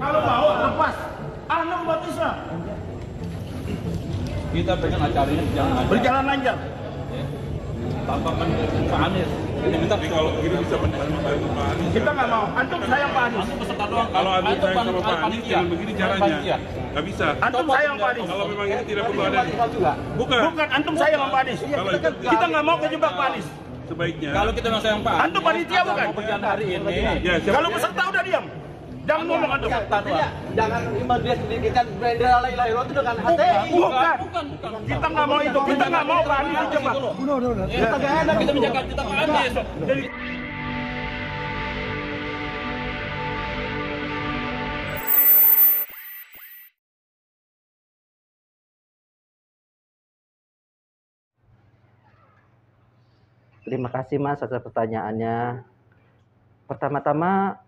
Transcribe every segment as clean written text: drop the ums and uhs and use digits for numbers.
Kalau mau lepas. Anu batisnya. Kita pengen acaranya berjalan lancar. Tanpa Pak Anies. Tapi kalau begini bisa bantu Pak Anies. Kita nggak mau. Antum sayang Pak Anies. Antum peserta doang. Kalau antum sayang sama Pak Anies, jangan begini caranya. Nggak bisa. Antum sayang Pak Anies. Kalau memang ini tidak perlu ada. Bukan. Bukan antum sayang sama Pak Anies. Kita nggak mau kejebak Pak Anies. Sebaiknya. Kalau kita nggak sayang Pak Anies, Antum panitia bukan? berjalan hari ini. Ya, Kalau peserta udah diam. Jangan ngomong antum. Jangan iman dia sedikitkan bendera la ilaha illallah itu dengan HTI. Bukan. Kita nggak mau itu. Kita nggak mau Pak Anies dijebak. Kita nggak enak, kita menjaga kita Pak Anies. Jadi Terima kasih Mas atas pertanyaannya. Pertama-tama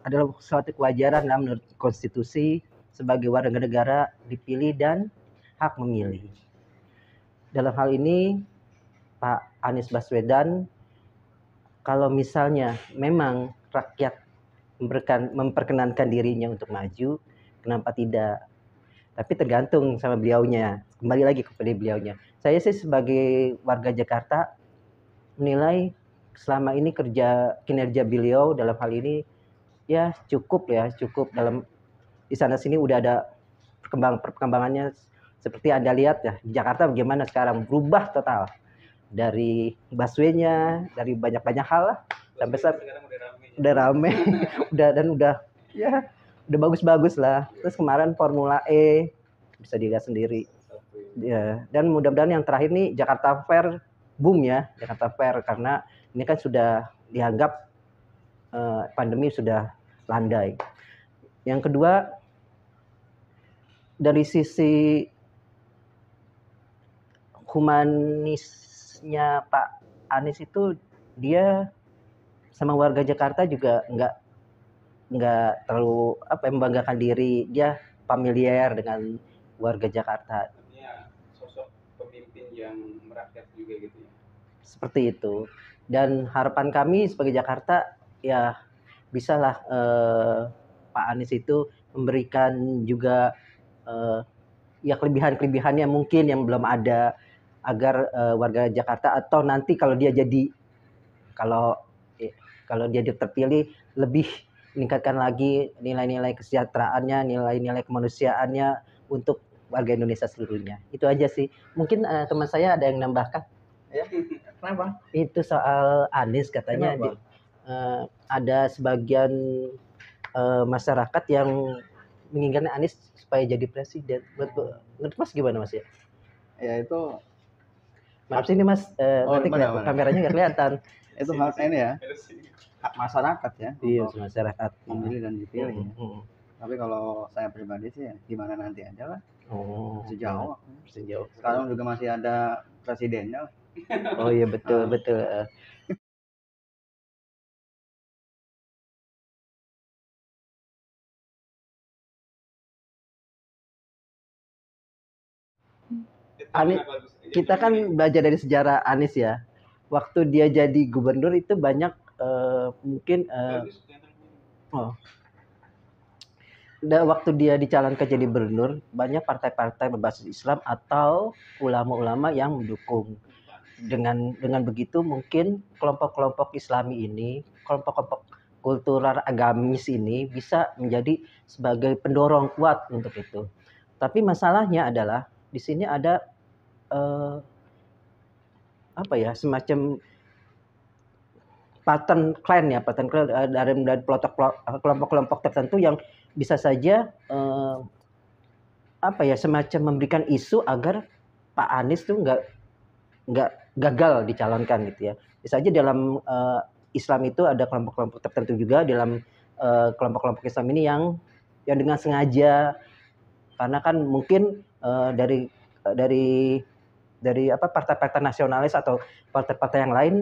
adalah suatu kewajaran menurut konstitusi sebagai warga negara dipilih dan hak memilih. Dalam hal ini Pak Anies Baswedan, kalau misalnya memang rakyat memperkenankan dirinya untuk maju, kenapa tidak? Tapi tergantung sama beliaunya. Kembali lagi kepada beliaunya. Saya sih sebagai warga Jakarta menilai selama ini kinerja beliau dalam hal ini ya cukup dalam di sana sini udah ada perkembangannya seperti Anda lihat ya di Jakarta bagaimana sekarang berubah total dari busway-nya, dari banyak hal lah sampai udah rame udah bagus-bagus lah. Terus kemarin Formula E bisa dilihat sendiri. Ya, dan mudah-mudahan yang terakhir nih Jakarta Fair boom ya, Jakarta Fair karena ini kan sudah dianggap pandemi sudah landai. Yang kedua dari sisi humanisnya Pak Anies itu dia sama warga Jakarta juga nggak terlalu membanggakan diri, dia familiar dengan warga Jakarta. Artinya sosok pemimpin yang merakyat juga gitu ya. Seperti itu. Dan harapan kami sebagai Jakarta ya bisalah Pak Anies itu memberikan juga ya kelebihan-kelebihannya mungkin yang belum ada agar warga Jakarta atau nanti kalau dia terpilih lebih meningkatkan lagi nilai-nilai kesejahteraannya, nilai-nilai kemanusiaannya untuk warga Indonesia seluruhnya. Itu aja sih. Mungkin teman saya ada yang nambahkan. ya. Kenapa? Itu soal Anies katanya ada sebagian masyarakat yang menginginkan Anies supaya jadi presiden. Menurut Mas gimana Mas ya? Ya itu Maaf sini Mas, nanti benar. kameranya nggak kelihatan. itu hak ini ya, hak masyarakat ya, Iya, untuk masyarakat. memilih dan dipilih. Ya. Mm. Tapi kalau saya pribadi sih ya, gimana nanti aja lah, Oh, sejauh. sejauh. Sekarang juga masih ada presidennya. Oh iya betul. Anies, kita kan belajar dari sejarah Anies ya. Waktu dia jadi gubernur itu banyak waktu dia dicalonkan jadi gubernur banyak partai-partai berbasis Islam atau ulama-ulama yang mendukung. Dengan begitu mungkin kelompok-kelompok Islami ini, kelompok-kelompok kultural agamis ini bisa menjadi sebagai pendorong kuat untuk itu. Tapi masalahnya adalah di sini ada semacam pattern clan dari kelompok-kelompok tertentu yang bisa saja semacam memberikan isu agar Pak Anies tuh nggak gagal dicalonkan gitu ya. Bisa saja dalam Islam itu ada kelompok-kelompok tertentu juga dalam kelompok-kelompok Islam ini yang dengan sengaja, karena kan mungkin dari partai-partai nasionalis atau partai-partai yang lain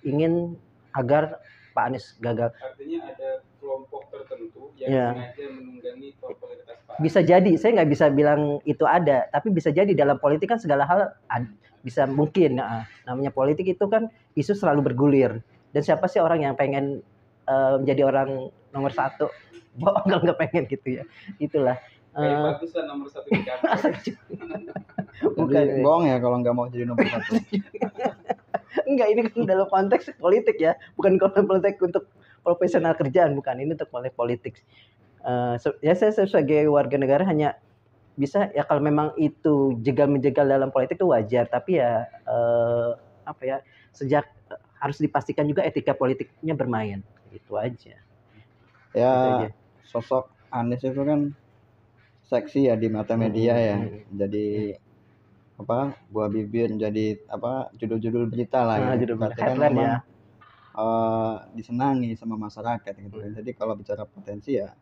ingin agar Pak Anies gagal. Artinya ada kelompok tertentu yang sengaja menunggangi popularitas Pak Anies. Bisa jadi, saya nggak bisa bilang itu ada, tapi bisa jadi dalam politik kan segala hal bisa mungkin. Nah, namanya politik itu kan isu selalu bergulir. Dan siapa sih orang yang pengen menjadi orang nomor satu? Bohong kalau nggak pengen gitu ya. Itulah. Bagus lah nomor satu di kantor. Bukan. Jadi bohong ya kalau nggak mau jadi nomor satu. Enggak, ini kan dalam konteks politik ya, bukan konteks untuk profesional kerjaan, bukan, ini untuk politik. Ya saya sebagai warga negara hanya bisa ya kalau memang itu jegal-menjegal dalam politik itu wajar, tapi ya apa ya, sejak harus dipastikan juga etika politiknya bermain, itu aja. Ya Gitu aja. sosok Anies itu kan seksi ya di mata media ya, jadi apa, buah bibir jadi apa, judul-judul berita lah gitu. Judul Berarti kan headline memang ya. disenangi sama masyarakat gitu. Jadi kalau bicara potensi ya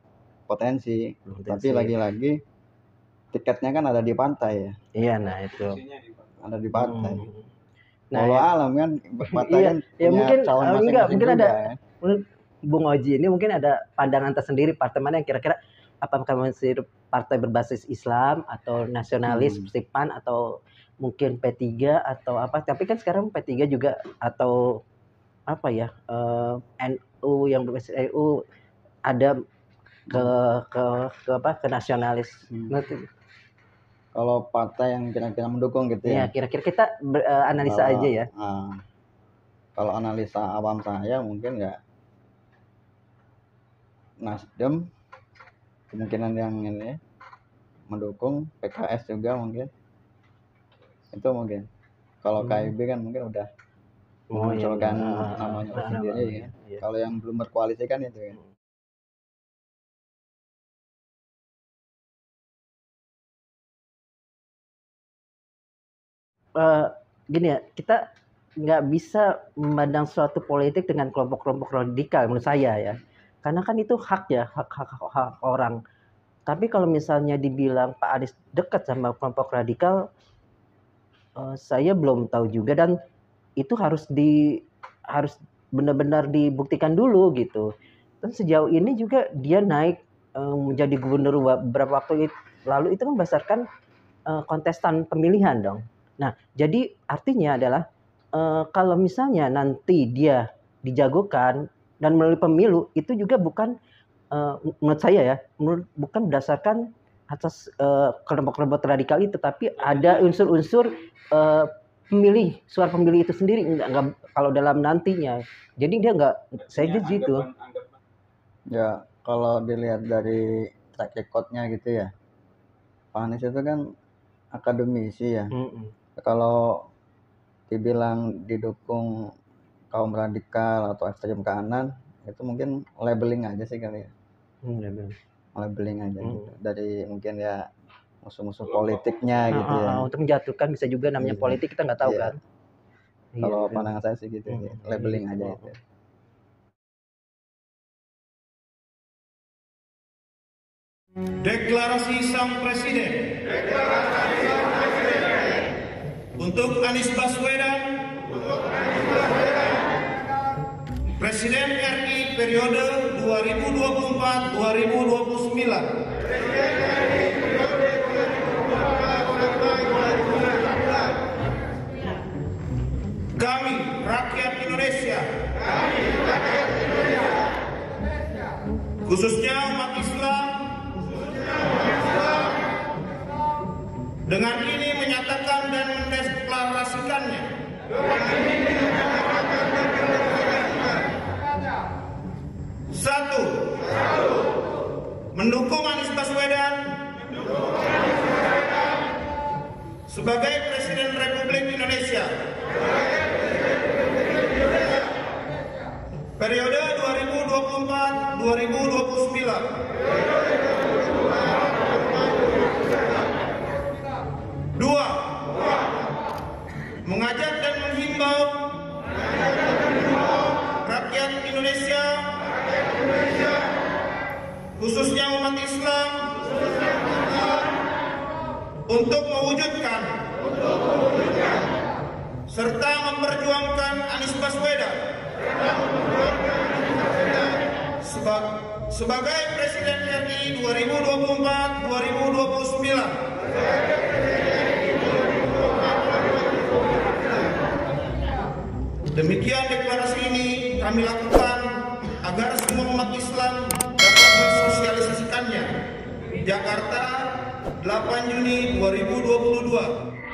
potensi, tapi lagi-lagi tiketnya kan ada di partai ya, Iya, nah itu. Fungsinya di Pak. ada di partai. Nah, Walau ya. alam kan partai Iya, kan ya punya mungkin calon enggak, masing-masing mungkin juga ada ya. menurut Bung Oji ini mungkin ada pandangan tersendiri partai mana yang kira-kira apakah masih partai berbasis Islam atau nasionalis seperti PAN atau mungkin P3 atau apa. Tapi kan sekarang P3 juga atau apa ya, NU yang berbasis NU ada ke apa, ke nasionalis. Kalau partai yang kira-kira mendukung gitu Ya, ya. kira-kira kita analisa Kalau- aja ya. Kalau analisa awam saya mungkin ya Nasdem kemungkinan yang ini mendukung, PKS juga mungkin. Itu mungkin. Kalau KIB kan mungkin udah memunculkan namanya sendiri ya. Iya. Kalau yang belum berkoalisi kan itu ya. Gini ya, kita nggak bisa memandang suatu politik dengan kelompok-kelompok radikal menurut saya ya, karena kan itu hak ya, hak orang. Tapi kalau misalnya dibilang Pak Anies dekat sama kelompok radikal, saya belum tahu juga, dan itu harus benar-benar dibuktikan dulu gitu. Dan sejauh ini juga dia naik menjadi gubernur beberapa waktu lalu itu kan berdasarkan kontestan pemilihan dong. Nah, jadi artinya adalah kalau misalnya nanti dia dijagokan dan melalui pemilu, itu juga bukan menurut saya ya, bukan berdasarkan atas kelompok-kelompok radikal itu, tapi ada unsur-unsur pemilih, suara pemilih itu sendiri, enggak kalau dalam nantinya. Jadi dia enggak, saya gitu. Ya, kalau dilihat dari track record-nya gitu ya, Pak Anies itu kan akademisi ya. Kalau dibilang didukung kaum radikal atau ekstrem kanan, itu mungkin labeling aja sih kali ya. Labeling aja gitu. Dari mungkin ya musuh-musuh politiknya gitu ya. Untuk menjatuhkan bisa juga namanya politik, kita nggak tahu kan. Kalau pandangan saya sih gitu ya. Labeling aja itu. Deklarasi Sang Presiden. Untuk Anies Baswedan. Presiden RI periode 2024-2029. Kami, rakyat Indonesia, khususnya umat Islam, dengan ini menyatakan dan mendeklarasikannya satu, mendukung Anies Baswedan sebagai Presiden Republik Indonesia periode 2024-2029. Dua, mengajak dan menghimbau rakyat Indonesia, khususnya umat Islam, untuk mewujudkan serta memperjuangkan Anies Baswedan sebagai Presiden RI 2024-2029. Demikian deklarasi ini kami lakukan agar semua umat Islam dapat mensosialisasikannya. Jakarta, 8 Juni 2022.